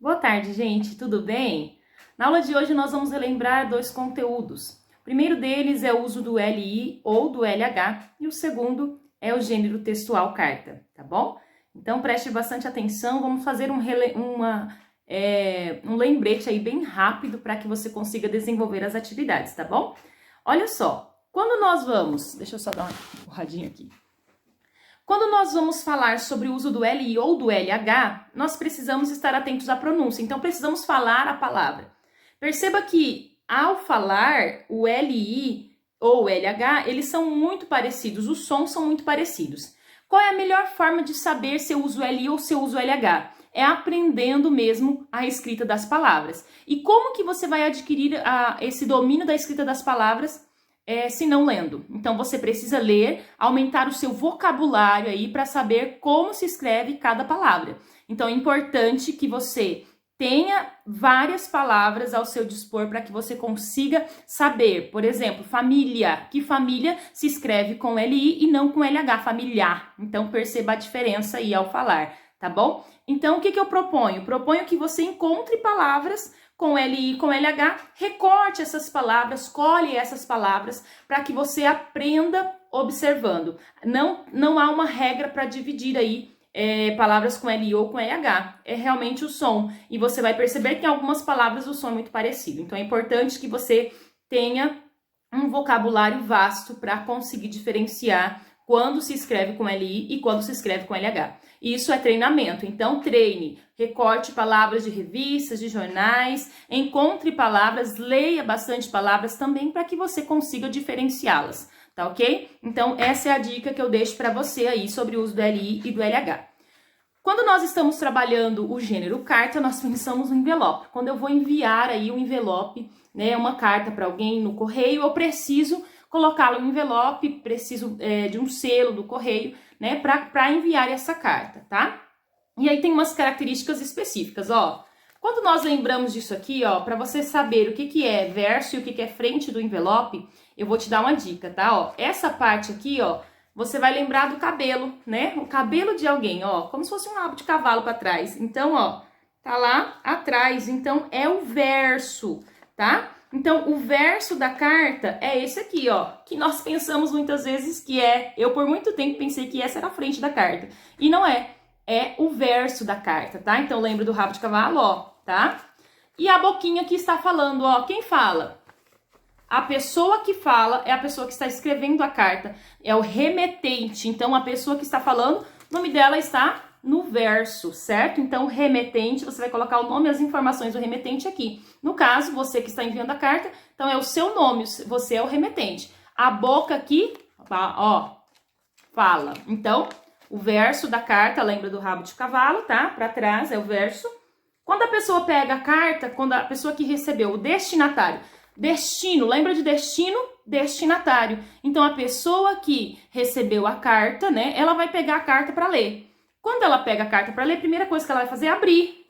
Boa tarde, gente, tudo bem? Na aula de hoje nós vamos relembrar dois conteúdos. O primeiro deles é o uso do LI ou do LH e o segundo é o gênero textual carta, tá bom? Então preste bastante atenção, vamos fazer um lembrete aí bem rápido para que você consiga desenvolver as atividades, tá bom? Olha só, quando nós vamos... Deixa eu só dar uma empurradinha aqui. Quando nós vamos falar sobre o uso do LI ou do LH, nós precisamos estar atentos à pronúncia, então precisamos falar a palavra. Perceba que, ao falar, o LI ou o LH, eles são muito parecidos, os sons são muito parecidos. Qual é a melhor forma de saber se eu uso LI ou se eu uso LH? É aprendendo mesmo a escrita das palavras. E como que você vai adquirir esse domínio da escrita das palavras? Se não lendo. Então você precisa ler, aumentar o seu vocabulário aí para saber como se escreve cada palavra. Então é importante que você tenha várias palavras ao seu dispor para que você consiga saber. Por exemplo, família. Que família se escreve com LI e não com LH, familiar. Então perceba a diferença aí ao falar, tá bom? Então o que eu proponho? Proponho que você encontre palavras com LI e com LH, recorte essas palavras, colhe essas palavras para que você aprenda observando. Não há uma regra para dividir aí palavras com LI ou com LH, é realmente o som. E você vai perceber que em algumas palavras o som é muito parecido. Então é importante que você tenha um vocabulário vasto para conseguir diferenciar quando se escreve com LI e quando se escreve com LH. Isso é treinamento, então treine, recorte palavras de revistas, de jornais, encontre palavras, leia bastante palavras também para que você consiga diferenciá-las, tá ok? Então essa é a dica que eu deixo para você aí sobre o uso do LI e do LH. Quando nós estamos trabalhando o gênero carta, nós pensamos no envelope. Quando eu vou enviar aí um envelope, né, uma carta para alguém no correio, eu preciso colocá-lo no envelope, preciso de um selo do correio, né, para enviar essa carta, tá? E aí tem umas características específicas, ó. Quando nós lembramos disso aqui, ó, para você saber o que é verso e o que é frente do envelope, eu vou te dar uma dica, tá? Ó, essa parte aqui, ó, você vai lembrar do cabelo, né? O cabelo de alguém, ó, como se fosse um rabo de cavalo para trás. Então, ó, tá lá atrás, então é o verso, tá? Então, o verso da carta é esse aqui, ó, que nós pensamos muitas vezes que eu por muito tempo pensei que essa era a frente da carta, e não é, é o verso da carta, tá? Então, lembra do rabo de cavalo, ó, tá? E a boquinha que está falando, ó, quem fala? A pessoa que fala é a pessoa que está escrevendo a carta, é o remetente, então a pessoa que está falando, o nome dela está no verso, certo? Então, remetente, você vai colocar o nome e as informações do remetente aqui. No caso, você que está enviando a carta, então é o seu nome, você é o remetente. A boca aqui, ó, fala. Então, o verso da carta, lembra do rabo de cavalo, tá? Para trás é o verso. Quando a pessoa pega a carta, quando a pessoa que recebeu, o destinatário, destino, lembra de destino? Destinatário. Então, a pessoa que recebeu a carta, né, ela vai pegar a carta para ler. Quando ela pega a carta para ler, a primeira coisa que ela vai fazer é abrir.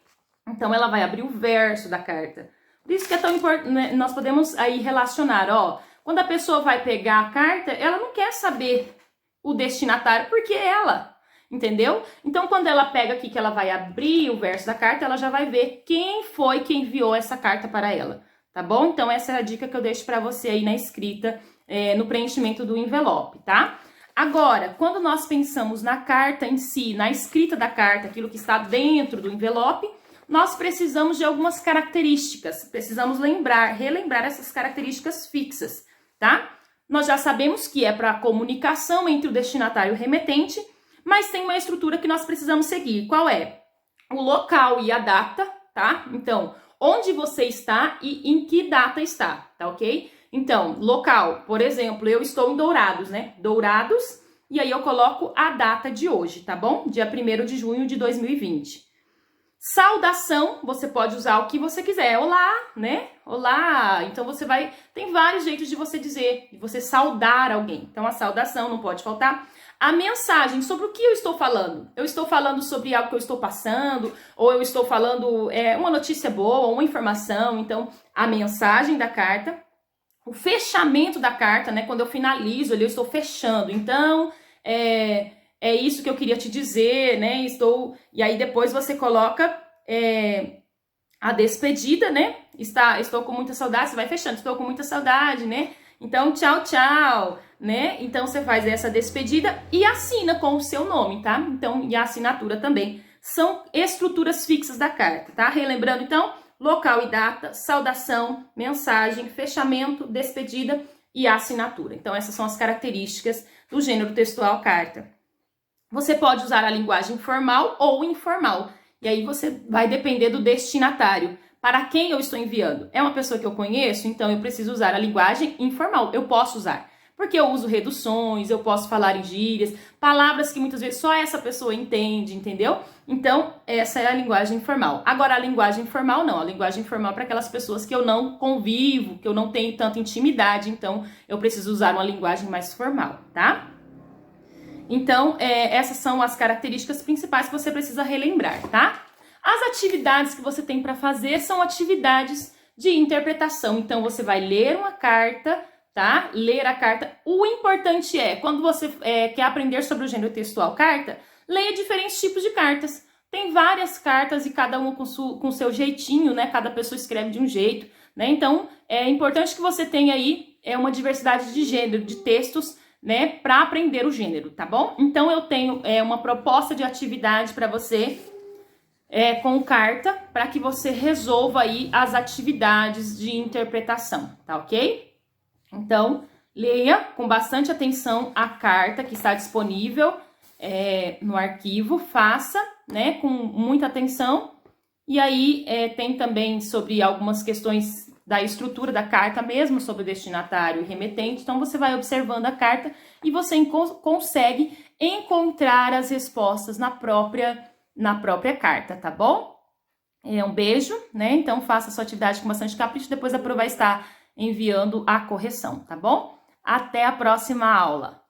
Então, ela vai abrir o verso da carta. Por isso que é tão importante, né? Nós podemos aí relacionar, ó. Quando a pessoa vai pegar a carta, ela não quer saber o destinatário, porque é ela, entendeu? Então, quando ela pega aqui que ela vai abrir o verso da carta, ela já vai ver quem foi que enviou essa carta para ela, tá bom? Então, essa é a dica que eu deixo para você aí na escrita, no preenchimento do envelope, tá? Agora, quando nós pensamos na carta em si, na escrita da carta, aquilo que está dentro do envelope, nós precisamos de algumas características, precisamos relembrar essas características fixas, tá? Nós já sabemos que é para a comunicação entre o destinatário e o remetente, mas tem uma estrutura que nós precisamos seguir. Qual é? O local e a data, tá? Então, onde você está e em que data está, tá ok? Então, local, por exemplo, eu estou em Dourados, né? Dourados, e aí eu coloco a data de hoje, tá bom? Dia 1º de junho de 2020. Saudação, você pode usar o que você quiser. Olá, né? Olá. Então, tem vários jeitos de você dizer, de você saudar alguém. Então, a saudação não pode faltar. A mensagem, sobre o que eu estou falando? Eu estou falando sobre algo que eu estou passando, ou eu estou falando uma notícia boa, uma informação. Então, a mensagem da carta. O fechamento da carta, né? Quando eu finalizo ali, eu estou fechando. Então, é isso que eu queria te dizer, né? E aí depois você coloca a despedida, né? Estou com muita saudade, você vai fechando, estou com muita saudade, né? Então, tchau, tchau, né? Então, você faz essa despedida e assina com o seu nome, tá? Então, e a assinatura também. São estruturas fixas da carta, tá? Relembrando, então, local e data, saudação, mensagem, fechamento, despedida e assinatura. Então, essas são as características do gênero textual carta. Você pode usar a linguagem formal ou informal. E aí você vai depender do destinatário. Para quem eu estou enviando? É uma pessoa que eu conheço? Então eu preciso usar a linguagem informal. Eu posso usar. Porque eu uso reduções, eu posso falar em gírias, palavras que muitas vezes só essa pessoa entende, entendeu? Então, essa é a linguagem informal. Agora, a linguagem informal não. A linguagem informal é para aquelas pessoas que eu não convivo, que eu não tenho tanta intimidade. Então, eu preciso usar uma linguagem mais formal, tá? Então, essas são as características principais que você precisa relembrar, tá? As atividades que você tem para fazer são atividades de interpretação. Então, você vai ler uma carta, tá? Ler a carta. O importante é, quando você quer aprender sobre o gênero textual carta, leia diferentes tipos de cartas. Tem várias cartas e cada uma com o seu jeitinho, né? Cada pessoa escreve de um jeito, né? Então, é importante que você tenha aí uma diversidade de gênero, de textos, né, para aprender o gênero, tá bom? Então, eu tenho uma proposta de atividade para você com carta, para que você resolva aí as atividades de interpretação, tá ok? Então, leia com bastante atenção a carta que está disponível no arquivo, faça, né, com muita atenção. E aí, tem também sobre algumas questões da estrutura da carta mesmo, sobre o destinatário e remetente. Então, você vai observando a carta e você consegue encontrar as respostas na própria carta, tá bom? Um beijo, né? Então, faça a sua atividade com bastante capricho, depois a Pro vai estar enviando a correção, tá bom? Até a próxima aula!